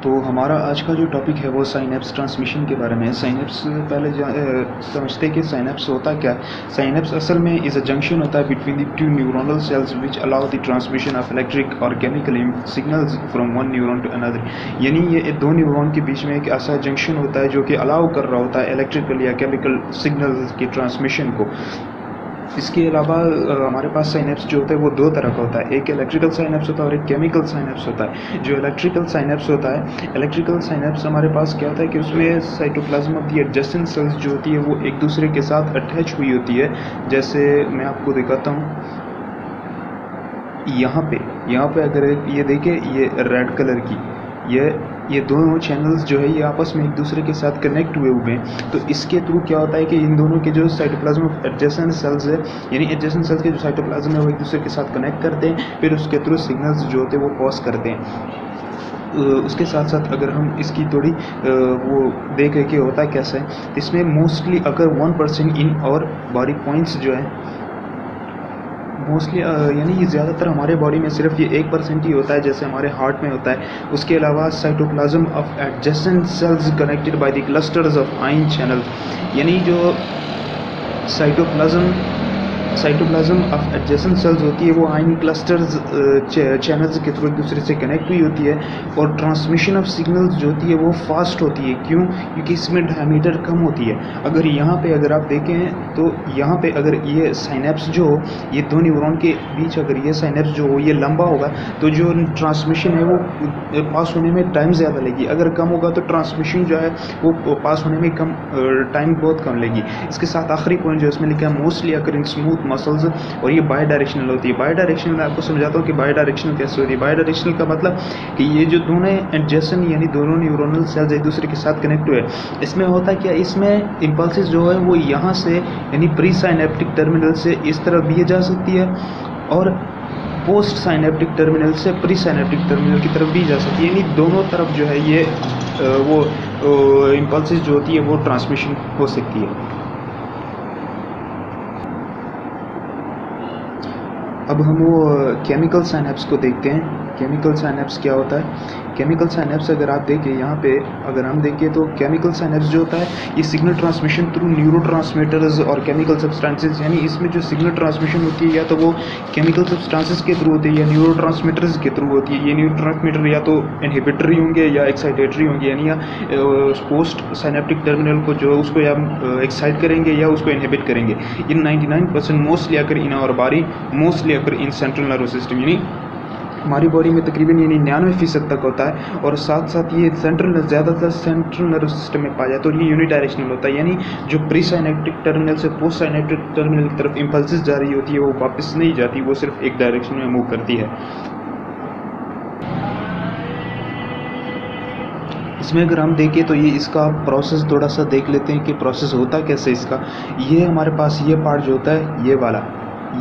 तो हमारा आज का जो टॉपिक है वो साइनेप्स ट्रांसमिशन के बारे में है। साइनेप्स पहले समझते हैं कि साइनेप्स होता क्या है। साइनेप्स असल में इज़ अ जंक्शन होता है between the two neuronal cells which allow the transmission of electric और chemical signals from one neuron to another. यानी ये दो न्यूरॉन के बीच में एक ऐसा जंक्शन होता है जो कि अलाउ कर रहा होता है इलेक्ट्रिकल या केमिकल सिग्नल्स की ट्रांसमिशन को। इसके अलावा हमारे पास साइनेप्स जो होता है वो दो तरह का होता है, एक इलेक्ट्रिकल साइनेप्स होता है और एक केमिकल साइनेप्स होता है। जो इलेक्ट्रिकल साइनेप्स होता है, इलेक्ट्रिकल साइनेप्स हमारे पास क्या होता है कि उसमें cytoplasm of the adjacent sales जो होती है वो एक दूसरे के साथ अटैच हुई होती है। जैसे मैं आपको दिखाता हूँ, यहाँ पे अगर ये देखें, ये रेड कलर की ये दोनों चैनल्स जो है ये आपस में एक दूसरे के साथ कनेक्ट हुए हैं। तो इसके थ्रू क्या होता है कि इन दोनों के जो साइटोप्लाज्म ऑफ एडजेसेंट सेल्स है, यानी एडजेसेंट सेल्स के जो साइटोप्लाज्म है वो एक दूसरे के साथ कनेक्ट करते हैं, फिर उसके थ्रू सिग्नल्स जो होते हैं वो पास करते हैं। उसके साथ साथ अगर हम इसकी थोड़ी वो देखें कि होता कैसा है, इसमें मोस्टली अगर 1% इन और बॉडी पॉइंट्स जो है मोस्टली यानी ये ज़्यादातर हमारे बॉडी में सिर्फ ये 1% ही होता है, जैसे हमारे हार्ट में होता है। उसके अलावा cytoplasm of adjacent sales connected by the clusters of ion channel, यानी जो साइटोप्लाज्म ऑफ एडजेसेंट सेल्स होती है वो आयन क्लस्टर्स चैनल्स के थ्रू एक दूसरे से कनेक्ट हुई होती है। और ट्रांसमिशन ऑफ सिग्नल्स जो होती है वो फास्ट होती है। क्यों? क्योंकि इसमें डायमीटर कम होती है। अगर यहाँ पे अगर आप देखें तो यहाँ पे अगर ये साइनेप्स जो हो, ये दो न्यूरॉन के बीच अगर ये साइनेप्स जो हो ये लंबा होगा तो जो ट्रांसमिशन है वो पास होने में टाइम ज़्यादा लेगी। अगर कम होगा तो ट्रांसमिशन जो है वो पास होने में टाइम बहुत कम लेगी। इसके साथ आखिरी पॉइंट जो इसमें लिखा है, mostly occur in smooth muscles, और ये बाई डायरेक्शनल होती है। बाई डायरेक्शनल मैं आपको समझाता हूँ कि बाई डायरेक्शनल कैसे होती है। बाई डायरेक्शनल का मतलब कि ये जो दोनों एडजेसेंट यानी दोनों न्यूरोनल सेल्स एक दूसरे के साथ कनेक्ट हुए, इसमें होता क्या, इसमें इम्पल्सेस जो है वो यहाँ से यानी प्री साइनेप्टिक टर्मिनल से इस तरफ भी जा सकती है और पोस्ट साइनेप्टिक टर्मिनल से प्री साइनेप्टिक टर्मिनल की तरफ भी जा सकती है। यानी दोनों तरफ जो है ये वो इम्पल्सेस जो होती है वो ट्रांसमिशन हो सकती है। अब हम वो केमिकल साइनेप्स को देखते हैं। केमिकल साइनेप्स क्या होता है? केमिकल साइनेप्स अगर आप देखें यहाँ पे, अगर हम देखें तो केमिकल साइनेप्स जो होता है ये सिग्नल ट्रांसमिशन थ्रू न्यूरोट्रांसमीटर्स और केमिकल सब्सटेंसेस, यानी इसमें जो सिग्नल ट्रांसमिशन होती है या तो वो केमिकल सब्सटेंसेस के थ्रू होती है या न्यूरोट्रांसमीटर्स के थ्रू होती है। ये न्यूरोट्रांसमीटर या तो इनहिबिटरी होंगे या एक्साइटेटरी होंगे, यानी या पोस्ट साइनेप्टिक टर्मिनल को जो उसको या एक्साइट करेंगे या उसको इनहिबिट करेंगे। In 99% mostly occur in our body, mostly occur in central nervous system, यानी हमारी बॉडी में तकरीबन यानी 99% तक होता है। और साथ साथ ये ज़्यादातर सेंट्रल नर्वस सिस्टम में पाया जाता है। तो ये यूनिडायरेक्शनल होता है, यानी जो प्री साइनेप्टिक टर्मिनल से पोस्ट साइनेप्टिक टर्मिनल की तरफ इम्पल्सेस जा रही होती है वो वापस नहीं जाती, वो सिर्फ एक डायरेक्शन में मूव करती है। इसमें अगर हम देखें तो ये इसका प्रोसेस थोड़ा सा देख लेते हैं कि प्रोसेस होता कैसे इसका। ये हमारे पास ये पार्ट जो होता है ये वाला,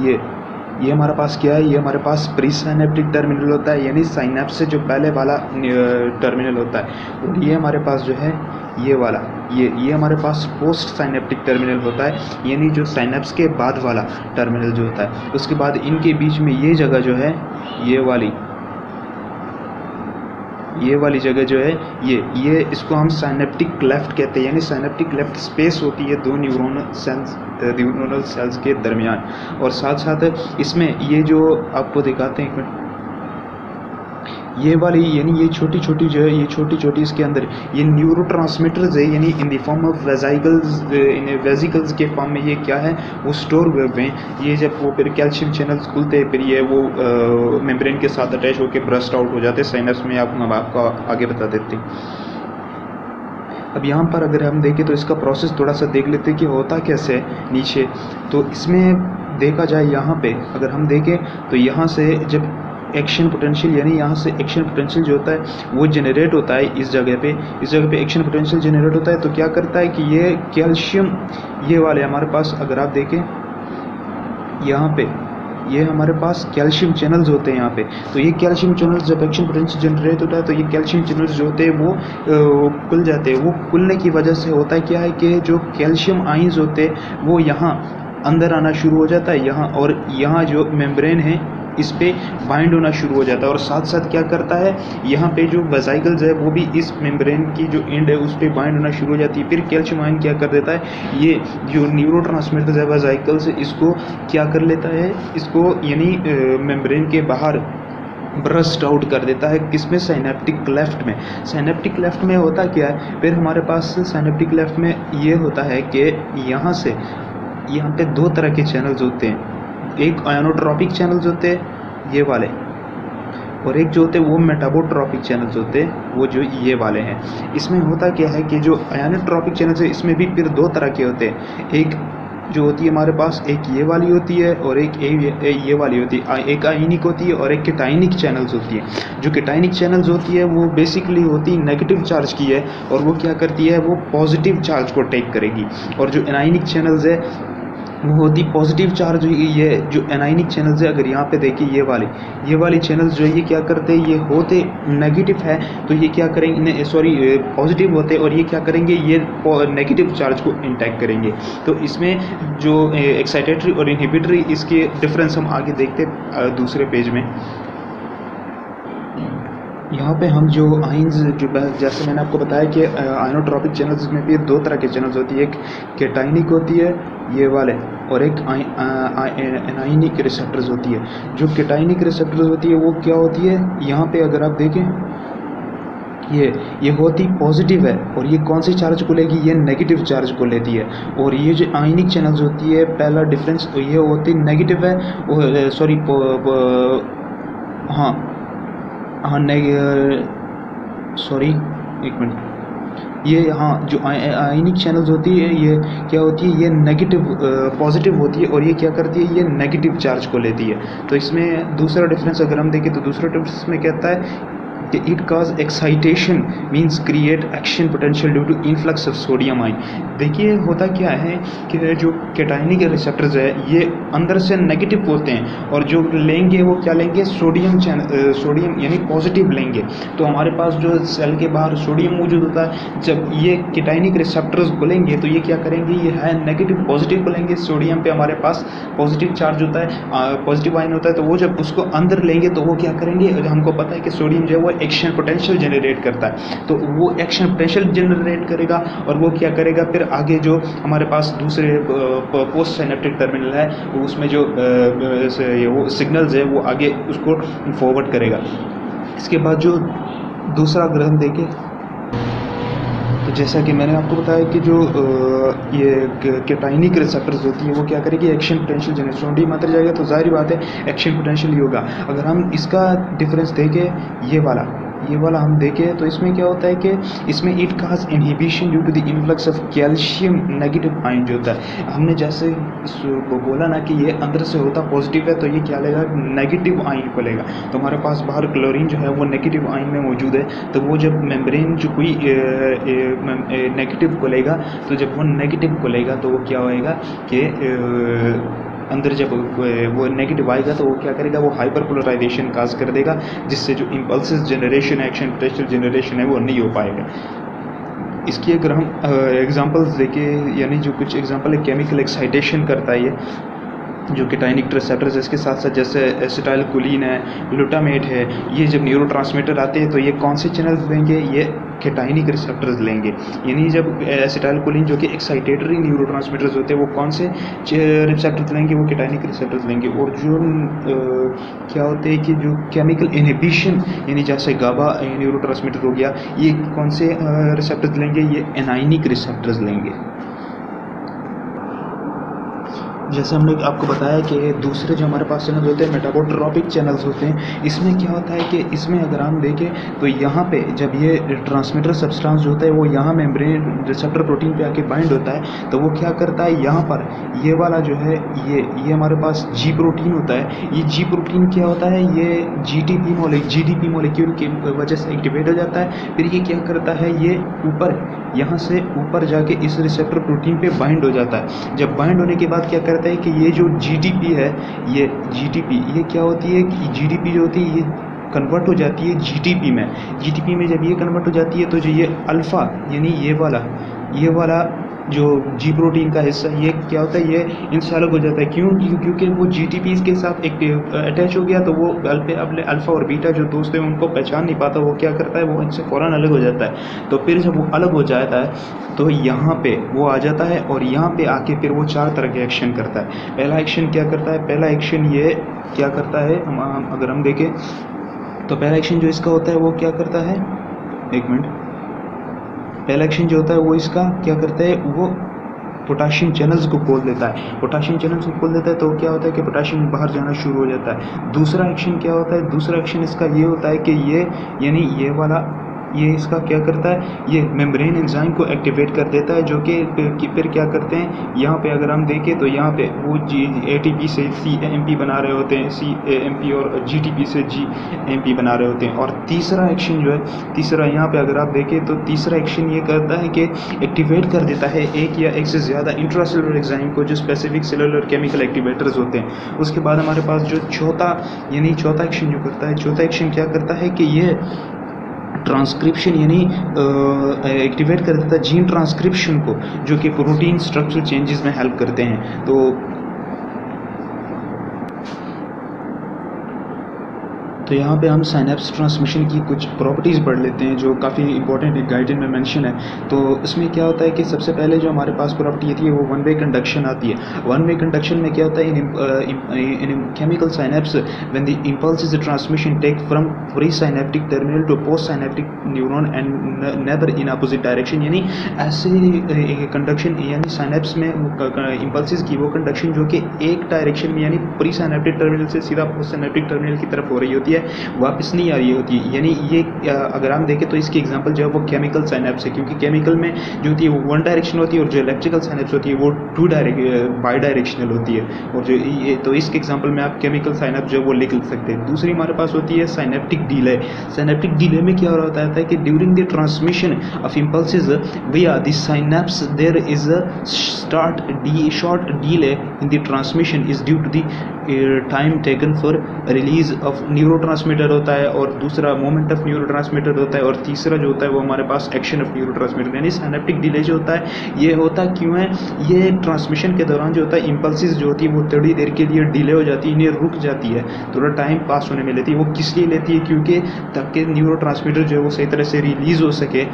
ये हमारे पास क्या है, ये हमारे पास प्री साइनेप्टिक टर्मिनल होता है, यानी साइनेप्स से जो पहले वाला टर्मिनल होता है। और ये हमारे पास जो है ये वाला, ये हमारे पास पोस्ट साइनेप्टिक टर्मिनल होता है, यानी जो साइनेप्स के बाद वाला टर्मिनल जो होता है। उसके बाद इनके बीच में ये जगह जो है ये वाली जगह जो है ये इसको हम साइनेप्टिक क्लेफ्ट कहते हैं, यानी साइनेप्टिक क्लेफ्ट स्पेस होती है दो न्यूरोनल सेल्स के दरमियान। और साथ साथ इसमें ये जो आपको दिखाते हैं, एक मिनट, ये वाली यानी ये छोटी छोटी जो है, ये छोटी छोटी इसके अंदर ये न्यूरोट्रांसमीटर्स है, यानी in the form of vesicles के फॉर्म में ये क्या है वो स्टोर हुए हैं। ये जब वो फिर कैल्शियम चैनल्स खुलते हैं फिर ये वो मेम्ब्रेन के साथ अटैच होकर ब्रस्ट आउट हो जाते हैं। साइनेप्स में आपको आगे बता देते हैं। अब यहाँ पर अगर हम देखें तो इसका प्रोसेस थोड़ा सा देख लेते हैं कि होता कैसे है नीचे। तो इसमें देखा जाए, यहाँ पे अगर हम देखें तो यहाँ से जब एक्शन पोटेंशियल, यानी यहाँ से एक्शन पोटेंशियल जो होता है वो जनरेट होता है इस जगह पे एक्शन पोटेंशियल जनरेट होता है। तो क्या करता है कि ये कैल्शियम, ये वाले हमारे पास अगर आप देखें यहाँ पे ये हमारे पास कैल्शियम चैनल्स होते हैं यहाँ पे। तो ये कैल्शियम चैनल्स जब एक्शन पोटेंशियल जनरेट होता है तो ये कैल्शियम चैनल्स जो होते हैं वो खुल जाते हैं। वो खुलने की वजह से होता है क्या है कि जो कैल्शियम आयंस होते हैं वो यहाँ अंदर आना शुरू हो जाता है यहाँ, और यहाँ जो मेम्ब्रेन है इस पे बाइंड होना शुरू हो जाता है, और साथ साथ क्या करता है, यहाँ पे जो वेसिकल्स है वो भी इस मेम्ब्रेन की जो एंड है उस पर बाइंड होना शुरू हो जाती है। फिर कैल्शियम आयन क्या कर देता है, ये जो न्यूरोट्रांसमीटर्स है वेसिकल्स इसको क्या कर लेता है, इसको यानी मेम्ब्रेन के बाहर ब्रस्ट आउट कर देता है। किसमें, साइनेप्टिक क्लेफ्ट में। साइनेप्टिक क्लेफ्ट में होता क्या है, फिर हमारे पास साइनेप्टिक क्लेफ्ट में ये होता है कि यहाँ पे दो तरह के चैनल्स होते हैं, एक आयोनोट्रॉपिक चैनल्स होते हैं ये वाले, और एक जो होते हैं वो मेटाबोट्रॉपिक चैनल्स होते हैं वो जो ये वाले हैं। इसमें होता क्या है कि जो आयोनोट्रॉपिक चैनल्स है इसमें भी फिर दो तरह के होते हैं, एक जो होती है हमारे पास, एक ये वाली होती है और एक ये वाली होती है। एक आयनिक होती है और एक केटाइनिक चैनल्स होती है। जो केटाइनिक चैनल्स होती है वो बेसिकली होती है नेगेटिव चार्ज की है, और वो क्या करती है, वो पॉजिटिव चार्ज को टेक करेगी। और जो एनाइनिक चैनल्स है वो होती पॉजिटिव चार्ज। ये जो एनाइनिक चैनल्स है, अगर यहाँ पे देखिए ये वाली चैनल्स जो है ये क्या करते हैं, ये होते नेगेटिव है तो ये क्या करेंगे, सॉरी पॉजिटिव होते, और ये क्या करेंगे, ये नेगेटिव चार्ज को इंटैक्ट करेंगे। तो इसमें जो एक्साइटेटरी और इनहिबिटरी, इसके डिफरेंस हम आगे देखते दूसरे पेज में। यहाँ पे हम जो आइंस, जो जैसे मैंने आपको बताया कि आयनोट्रॉपिक चैनल्स में भी दो तरह के चैनल्स होती है, एक केटाइनिक होती है ये वाले, और एक एनाइनिक रिसेप्टर्स होती है। जो केटाइनिक रिसेप्टर्स होती है वो क्या होती है, यहाँ पे अगर आप देखें ये होती पॉजिटिव है, और ये कौन से चार्ज को लेगी, ये नेगेटिव चार्ज को लेती है। और ये जो आयनिक चैनल्स होती है, पहला डिफरेंस तो ये होती नेगेटिव है, सॉरी सॉरी एक मिनट, ये जो आयनिक चैनल्स होती है ये क्या होती है, ये नेगेटिव पॉजिटिव होती है, और ये क्या करती है, ये नेगेटिव चार्ज को लेती है। तो इसमें दूसरा डिफरेंस अगर हम देखें तो दूसरा डिफरेंस में कहता है कि it cause excitation means create action potential due to influx of sodium ion. देखिए होता क्या है कि जो केटाइनिक रिसेप्टर्स है ये अंदर से नेगेटिव होते हैं, और जो लेंगे वो क्या लेंगे, सोडियम यानी पॉजिटिव लेंगे। तो हमारे पास जो सेल के बाहर सोडियम मौजूद होता है, जब ये केटाइनिक रिसेप्टर्स बोलेंगे तो ये क्या करेंगे, ये है नेगेटिव पॉजिटिव बोलेंगे। सोडियम पे हमारे पास पॉजिटिव चार्ज होता है, पॉजिटिव आयन होता है, तो वो जब उसको अंदर लेंगे तो वो क्या करेंगे, हमको पता है कि सोडियम जो है वो एक्शन पोटेंशियल जनरेट करता है, तो वो एक्शन पोटेंशियल जनरेट करेगा, और वो क्या करेगा फिर आगे जो हमारे पास दूसरे पोस्ट साइनेप्टिक टर्मिनल है उसमें जो वो सिग्नल्स है वो आगे उसको फॉरवर्ड करेगा। इसके बाद जो दूसरा अगर हम देखें तो जैसा कि मैंने आपको बताया कि जो ये केटाइनिक रिसेप्टर्स होती है वो क्या करेगी, एक्शन पोटेंशियल जनरेट, सोडियम अंदर जाएगा तो जाहिर बात है एक्शन पोटेंशियल ही होगा। अगर हम इसका डिफरेंस देखें, ये वाला हम देखें तो इसमें क्या होता है कि इसमें it cause inhibition due to the influx of calcium negative ion जो होता है। हमने जैसे बोला ना कि ये अंदर से होता पॉजिटिव है तो ये क्या लेगा, नेगेटिव आयन को लेगा। तो हमारे पास बाहर क्लोरीन जो है वो नेगेटिव आयन में मौजूद है, तो वो जब मेम्ब्रेन जो कोई नेगेटिव को लेगा, तो जब वो नेगेटिव को लेगा तो वो क्या होएगा कि अंदर जब वो नेगेटिव आएगा तो वो क्या करेगा, वो हाइपरपोलराइजेशन काज कर देगा, जिससे जो impulses generation, action potential generation है वो नहीं हो पाएगा। इसकी अगर हम एग्जांपल्स देखें, यानी जो कुछ एग्जांपल है, केमिकल एक्साइटेशन करता है ये जो केटाइनिक रिसेप्टर्स है, इसके साथ साथ जैसे एसिटाइलकोलिन है, ग्लूटामेट है, ये जब न्यूरोट्रांसमीटर आते हैं तो ये कौन से चैनल्स लेंगे, ये केटाइनिक रिसेप्टर्स लेंगे। यानी जब एसिटाइलकोलिन जो कि एक्साइटेटरी न्यूरोट्रांसमीटर्स होते हैं वो कौन से रिसेप्टर्स लेंगे, वो केटाइनिक रिसेप्टर्स लेंगे। और जो क्या होते हैं कि जो केमिकल इनहिबिशन यानी जैसे गाबा न्यूरोट्रांसमीटर हो गया, ये कौन से रिसेप्टर्स लेंगे, ये एनाइनिक रिसेप्टर्स लेंगे। जैसे हमने आपको बताया कि दूसरे जो हमारे पास चैनल्स होते हैं मेटाबोट्रॉपिक चैनल्स होते हैं, इसमें क्या होता है कि इसमें अगर हम देखें तो यहाँ पे जब ये ट्रांसमीटर सब्सटेंस जो होता है वो यहाँ मेम्ब्रेन रिसेप्टर प्रोटीन पे आके बाइंड होता है, तो वो क्या करता है, यहाँ पर ये वाला जो है ये हमारे पास जी प्रोटीन होता है। ये जी प्रोटीन क्या होता है, ये जीडीपी मॉलिक्यूल की वजह से एक्टिवेट हो जाता है। फिर ये क्या करता है, ये ऊपर यहाँ से ऊपर जाके इस रिसेप्टर प्रोटीन पे बाइंड हो जाता है। जब बाइंड होने के बाद क्या करता है कि ये जो जीडीपी है, ये क्या होती है कि जीडीपी जो होती है ये कन्वर्ट हो जाती है जीटीपी में। जीटीपी में जब ये कन्वर्ट हो जाती है तो जो ये अल्फ़ा यानी ये वाला जो जी प्रोटीन का हिस्सा, ये क्या होता है, ये इनसे अलग हो जाता है। क्योंकि वो GTPs के साथ एक अटैच हो गया, तो वो अपने अल्फ़ा और बीटा जो दोस्त हैं उनको पहचान नहीं पाता, वो क्या करता है, वो इनसे फ़ौरन अलग हो जाता है। तो फिर जब वो अलग हो जाता है तो यहाँ पे वो आ जाता है, और यहाँ पे आके फिर वो 4 तरह के एक्शन करता है। पहला एक्शन क्या करता है, पहला एक्शन ये क्या करता है, अगर हम देखें तो पहला एक्शन जो इसका होता है वो क्या करता है, एक मिनट, पहला एक्शन जो होता है वो इसका क्या करता है, वो पोटाशियम चैनल्स को खोल देता है। पोटाशियम चैनल्स को खोल देता है तो क्या होता है कि पोटाशियम बाहर जाना शुरू हो जाता है। दूसरा एक्शन क्या होता है, दूसरा एक्शन इसका ये होता है कि ये यानी ये वाला, ये इसका क्या करता है, ये मेम्ब्रेन एंजाइम को एक्टिवेट कर देता है, जो कि फिर क्या करते हैं, यहाँ पे अगर हम देखें तो यहाँ पे वो ATP से CAMP बना रहे होते हैं, CAMP, और GTP से GMP बना रहे होते हैं। और तीसरा एक्शन जो है, तीसरा यहाँ पे अगर आप देखें तो तीसरा एक्शन ये करता है कि एक्टिवेट कर देता है एक या एक से ज़्यादा इंट्रासेलुलर एंजाइम को, जो स्पेसिफिक सेलुलर केमिकल एक्टिवेटर्स होते हैं। उसके बाद हमारे पास जो चौथा एक्शन जो करता है, चौथा एक्शन क्या करता है कि ये ट्रांसक्रिप्शन यानी एक्टिवेट कर देता है जीन ट्रांसक्रिप्शन को, जो कि प्रोटीन स्ट्रक्चरल चेंजेस में हेल्प करते हैं। तो यहाँ पे हम साइनेप्स ट्रांसमिशन की कुछ प्रॉपर्टीज़ पढ़ लेते हैं, जो काफ़ी इंपॉर्टेंट एक गाइडेड में मेंशन है। तो इसमें क्या होता है कि सबसे पहले जो हमारे पास प्रॉपर्टी आती है वो वन वे कंडक्शन आती है। वन वे कंडक्शन में क्या होता है, in chemical synapse when the impulse is transmission take from pre synaptic terminal to post synaptic neuron and neither in opposite direction, यानी ऐसे कंडक्शन यानी साइनेप्स में इम्पल्सिस की वो कंडक्शन जो कि एक डायरेक्शन में यानी प्री साइनेप्टिक टर्मिनल से सीधा पोस्ट साइनेप्टिक टर्मिनल की तरफ हो रही होती है, वापस नहीं आ रही होती है। यानी ये अगर हम देखें तो इसकी एग्जांपल जो है वो केमिकल साइनेप्स है, क्योंकि केमिकल में जो होती है वो वन डायरेक्शन होती है, और जो इलेक्ट्रिकल साइनेप्स होती है वो बाई डायरेक्शनल होती है। और जो ये तो इसके एग्जांपल में आप केमिकल साइनेप्स जो है वो लिख सकते हैं। दूसरी हमारे पास होती है साइनेप्टिक डिले। साइनेप्टिक डिले में क्या होता है कि during the transmission of impulses via the synapse there is a short delay in the transmission is due to the time taken for release of neurotransmitter होता है, और दूसरा मोमेंट ऑफ न्यूरोट्रांसमीटर होता है, और तीसरा जो होता है वो हमारे पास एक्शन ऑफ न्यूरोट्रांसमीटर। यानी साइनेप्टिक डिले जो होता है ये होता क्यों है, ये ट्रांसमिशन के दौरान जो होता है इम्पल्सिस जो होती है वो थोड़ी देर के लिए डिले हो जाती है, इन्हें रुक जाती है, थोड़ा टाइम पास होने में लेती है। वो किस लिए लेती है, क्योंकि ताकि न्यूरोट्रांसमीटर जो है वो सही तरह से रिलीज हो सके।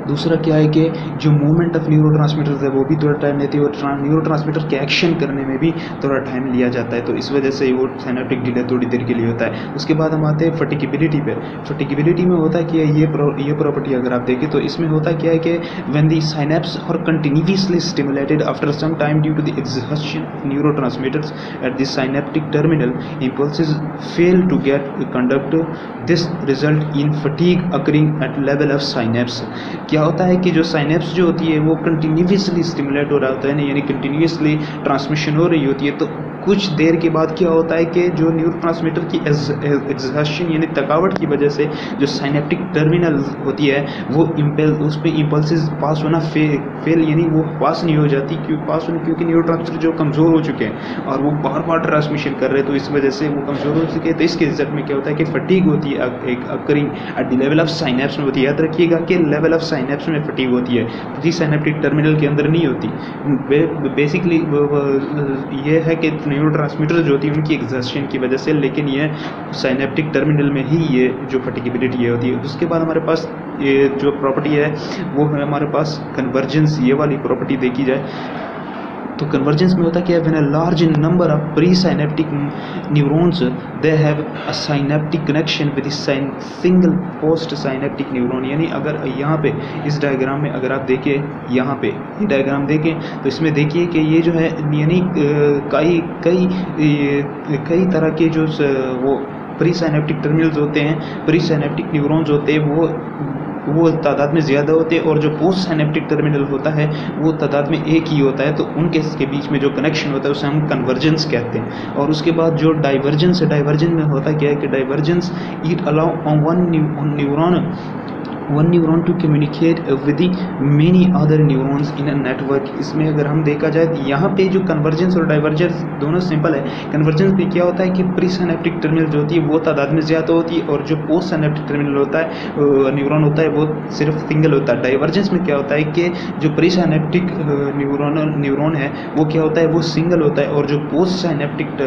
दूसरा क्या है कि जो मूवमेंट ऑफ न्यूरोट्रांसमीटर्स है वो भी थोड़ा टाइम लेती है, और न्यूरोट्रांसमीटर के एक्शन करने में भी थोड़ा टाइम लिया जाता है, तो इस वजह से वो साइनेप्टिक डिले थोड़ी देर के लिए होता है। उसके बाद हम आते हैं फटिगिबिलिटी पे। फटिगिबिलिटी में होता है कि ये प्रॉपर्टी अगर आप देखें तो इसमें होता क्या है कि when the synapse are continuously stimulated after some time due to the exhaustion of neurotransmitters at the synaptic terminal, impulses fail to get conduct, this result in fatigue occurring at level of synapse। क्या होता है कि जो synapse जो होती है वो continuously stimulate हो रहा होता है ना, यानी कंटिन्यूअसली ट्रांसमिशन हो रही होती है, तो कुछ देर के बाद क्या होता है कि जो न्यूरोट्रांसमीटर की एग्जॉस्शन यानी थकावट की वजह से जो साइनेप्टिक टर्मिनल होती है वो उस पर इम्पल्सेस पास होना फेल यानी वो पास नहीं हो जाती, क्योंकि न्यूरोट्रांसमीटर जो कमज़ोर हो चुके हैं और वो बार बार ट्रांसमिशन कर रहे हैं, तो इस वजह से वो कमज़ोर हो चुके हैं। तो इसके रिजल्ट में क्या होता है कि फटीग होती है, एक occurring at the level of synapse में होती है। याद रखिएगा कि लेवल ऑफ साइनेप्स में फटीग होती है, प्री साइनेप्टिक टर्मिनल के अंदर नहीं होती। बेसिकली ये है कि न्यूरोट्रांसमीटर जो होती है उनकी एग्जॉस्शन की वजह से, लेकिन ये साइनेप्टिक टर्मिनल में ही ये जो फटिगिबिलिटी होती है। उसके बाद हमारे पास ये जो प्रॉपर्टी है वो है हमारे पास कन्वर्जेंस, ये वाली प्रॉपर्टी देखी जाए तो कन्वर्जेंस में होता क्या है, when a large number of pre synaptic neurons they have a synaptic connection with single post synaptic neuron. यानी अगर यहाँ पे इस डायग्राम में अगर आप देखें, यहाँ पे ये डायग्राम देखें तो इसमें देखिए कि ये जो है यानी कई तरह के जो वो प्री साइनेप्टिक टर्मिनल्स होते हैं, प्री साइनेप्टिक न्यूरॉन्स होते हैं वो तादाद में ज़्यादा होते हैं, और जो पोस्ट साइनेप्टिक टर्मिनल होता है वो तादाद में एक ही होता है, तो उनके के बीच में जो कनेक्शन होता है उसे हम कन्वर्जेंस कहते हैं। और उसके बाद जो डाइवर्जेंस है, डाइवर्जेंस में होता क्या है कि divergence it allow on one neuron one neuron to communicate with the many other neurons in a network. इसमें अगर हम देखा जाए तो यहाँ पे जो कन्वर्जेंस और डाइवर्जेंस दोनों सिंपल है। कन्वर्जेंस में क्या होता है कि प्री सिनेप्टिक टर्मिनल जो होती है वो तादाद में ज़्यादा होती है, और जो पोस्ट सिनेप्टिक टर्मिनल होता है न्यूरॉन होता है वो सिर्फ सिंगल होता है। डाइवर्जेंस में क्या होता है कि जो प्री सिनेप्टिक न्यूरॉन है वो क्या होता है, वो सिंगल होता है, और जो पोस्ट सिनेप्टिक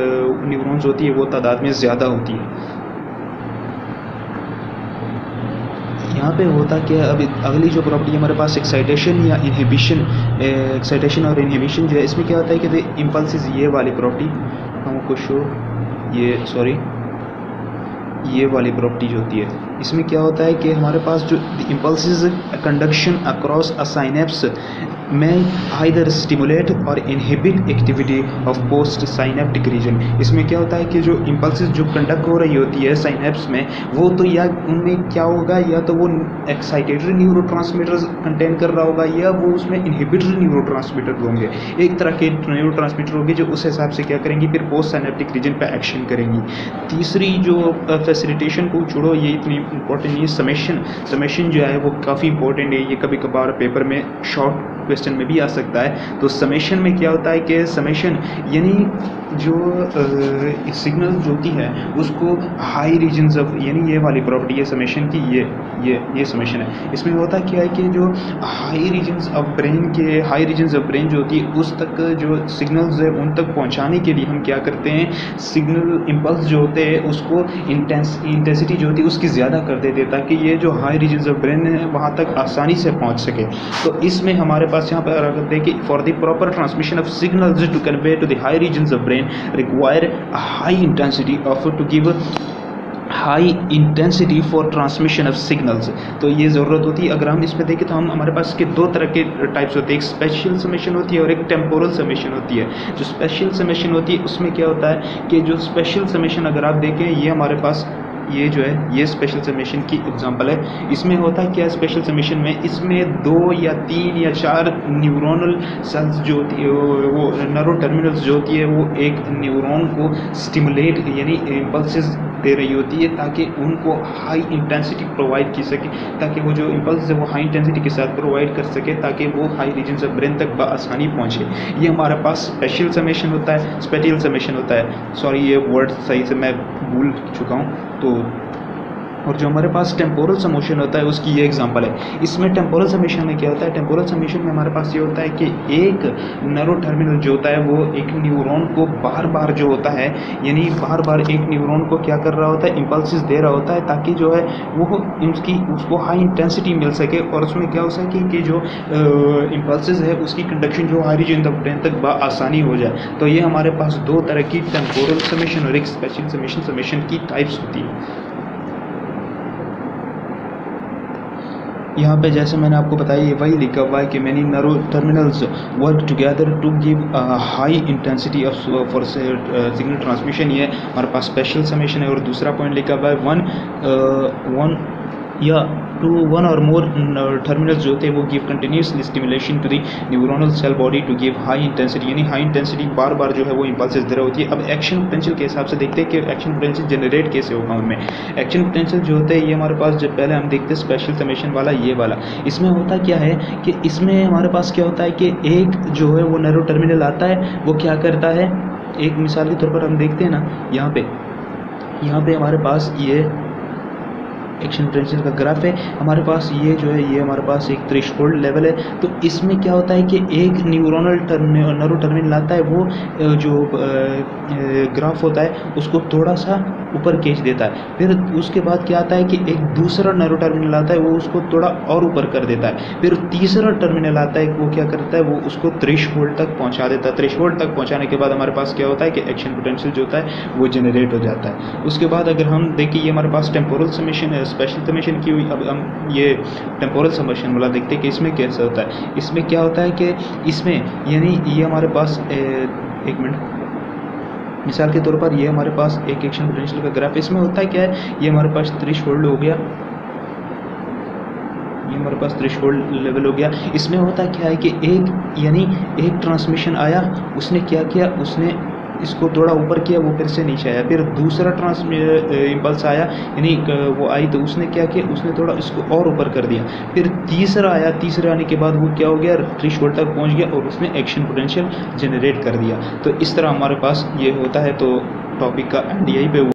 न्यूरॉन्स होती है वो तादाद में ज़्यादा होती है। यहाँ पे होता क्या है, अभी अगली जो प्रॉपर्टी हमारे पास एक्साइटेशन या इनहिबिशन, एक्साइटेशन और इनहिबिशन जो है, इसमें क्या होता है कि इम्पल्सिस, ये वाली प्रॉपर्टी हमको शो, ये वाली प्रॉपर्टी जो होती है, इसमें क्या होता है कि हमारे पास जो impulses conduction across a synapse में आइदर स्टिमुलेट और inhibit activity of post synaptic region. इसमें क्या होता है कि जो इम्पल्सिस जो कंडक्ट हो रही होती है साइनेप्स में, वो तो या उनमें क्या होगा, या तो वो एक्साइटेटरी न्यूरोट्रांसमीटर्स कंटेन कर रहा होगा, या वो उसमें इनहिबिटरी न्यूरोट्रांसमीटर होंगे। एक तरह के न्यूरोट्रांसमीटर होंगे जो उस हिसाब से क्या करेंगी, फिर पोस्ट साइनेप्टिक रीजन पर एक्शन करेंगी। तीसरी जो फैसिलिटेशन को छोड़ो, ये इतनी इंपॉर्टेंट नहीं है। समेशन जो है वो काफ़ी इंपॉर्टेंट है, ये कभी कभार पेपर में शॉर्ट क्वेश्चन में भी आ सकता है। तो समेशन में क्या होता है कि समेशन यानी जो सिग्नल जो होती है उसको हाई रीजन्स ऑफ, यानी ये वाली प्रॉपर्टी है समेशन की, ये समेशन है। इसमें होता क्या है कि जो हाई रीजन्स ऑफ ब्रेन जो होती है उस तक जो सिग्नल्स है उन तक पहुंचाने के लिए हम क्या करते हैं, सिग्नल इम्पल्स जो होते हैं उसको इंटेंसिटी जो होती है उसकी ज़्यादा कर देते हैं, ताकि ये जो हाई रीजन्स ऑफ ब्रेन है वहाँ तक आसानी से पहुँच सके। तो इसमें हमारे पास यहाँ पर अगर देखें, for the proper transmission of signals to convey to the high regions of brain require high intensity of to give high intensity for transmission of signals. तो ये ज़रूरत होती है। अगर हम इसमें देखें तो हम हमारे पास के दो तरह के टाइप्स होते हैं, एक स्पेशियल समेशन होती है और एक टेम्पोरल समेशन होती है। जो स्पेशियल समेशन होती है उसमें क्या होता है कि जो स्पेशल समेशन अगर आप देखें, ये हमारे पास ये जो है ये स्पेशल समेशन की एग्जांपल है। इसमें होता है क्या, स्पेशल समेशन में इसमें 2 या 3 या 4 न्यूरोनल सेल्स जो होती है, वो नर्व टर्मिनल्स जो होती है वो एक न्यूरॉन को स्टिमुलेट यानी इम्पल्सेस दे रही होती है, ताकि उनको हाई इंटेंसिटी प्रोवाइड की सके, ताकि वो जो इम्पल्स है वो हाई इंटेंसिटी के साथ प्रोवाइड कर सके, ताकि वो हाई रीजन ऑफ ब्रेन तक बआसानी पहुँचे। ये हमारे पास स्पेशल समेशन होता है, स्पेटियल समेशन होता है। सॉरी, ये वर्ड सही से मैं भूल चुका हूँ। तो और जो हमारे पास टेम्पोरल समेशन होता है उसकी ये एग्जांपल है। इसमें टेम्पोरल समेशन में क्या होता है, टेम्पोरल समेशन में हमारे पास ये होता है कि एक नर्व टर्मिनल जो होता है वो एक न्यूरॉन को बार बार जो होता है, यानी बार बार एक न्यूरॉन को क्या कर रहा होता है, इम्पल्सिस दे रहा होता है, ताकि जो है वो उसको हाई इंटेंसिटी मिल सके, और उसमें क्या हो सके कि जो इम्पल्सिस है उसकी कंडक्शन जो हाई रीजन ऑफ ब्रेन तक आसानी हो जाए। तो ये हमारे पास दो तरह की टेम्पोरल समेशन और एक स्पेशल समेशन की टाइप्स होती है। यहाँ पे जैसे मैंने आपको बताया, ये वही लिखा हुआ है कि many nerve terminals work together to give high intensity of for signal transmission. ये हमारे पास स्पेशल समेशन है। और दूसरा पॉइंट लिखा हुआ है वन और मोर टर्मिनल्स जो होते हैं वो give continuously stimulation to the neuronal cell body to give high intensity, यानी हाई इंटेंसिटी बार बार जो है वो इम्पल्सेस दे रही होती है। अब एक्शन पोटेंशियल के हिसाब से देखते हैं कि एक्शन पोटेंशियल जनरेट कैसे होगा उनमें। एक्शन पोटेंशियल जो होता है ये हमारे पास जब पहले हम देखते हैं स्पेशल समेशन वाला, ये वाला, इसमें होता क्या है कि इसमें हमारे पास क्या होता है कि एक जो है वो नर्व टर्मिनल आता है, वो क्या करता है, एक मिसाल के तौर पर हम देखते हैं ना, यहाँ पे हमारे पास ये एक्शन पोटेंशियल का ग्राफ है। हमारे पास ये जो है ये हमारे पास एक थ्रेशोल्ड लेवल है। तो इसमें क्या होता है कि एक नर्व टर्मिनल आता है, वो जो ग्राफ होता है उसको थोड़ा सा ऊपर खींच देता है। फिर उसके बाद क्या आता है कि एक दूसरा नर्व टर्मिनल आता है, वो उसको थोड़ा और ऊपर कर देता है। फिर तीसरा टर्मिनल आता है, वो क्या करता है, वो उसको थ्रेशोल्ड तक पहुंचा देता है। थ्रेशोल्ड तक पहुंचाने के बाद हमारे पास क्या होता है कि एक्शन पोटेंशियल जो होता है वो जनरेट हो जाता है। उसके बाद अगर हम देखें, ये हमारे पास टेम्पोरल समेशन है, स्पेशल समेशन की हुई। अब हम ये टेम्पोरल समेशन वाला देखते हैं कि इसमें कैसा होता है। इसमें क्या होता है कि इसमें यानी ये हमारे पास एक मिनट, मिसाल के तौर पर ये हमारे पास एक एक्शन पोटेंशियल का ग्राफ, इसमें होता है क्या है, ये हमारे पास थ्रेशोल्ड हो गया, ये हमारे पास थ्रेशोल्ड लेवल हो गया। इसमें होता क्या है कि एक ट्रांसमिशन आया, उसने क्या किया, उसने इसको थोड़ा ऊपर किया, वो फिर से नीचे आया। फिर दूसरा इम्पल्स आया, यानी वो आई तो उसने क्या किया, उसने थोड़ा इसको और ऊपर कर दिया। फिर तीसरा आया, तीसरा आने के बाद वो क्या हो गया, थ्रेशोल्ड तक पहुंच गया और उसने एक्शन पोटेंशियल जनरेट कर दिया। तो इस तरह हमारे पास ये होता है। तो टॉपिक का एंड यहीं पे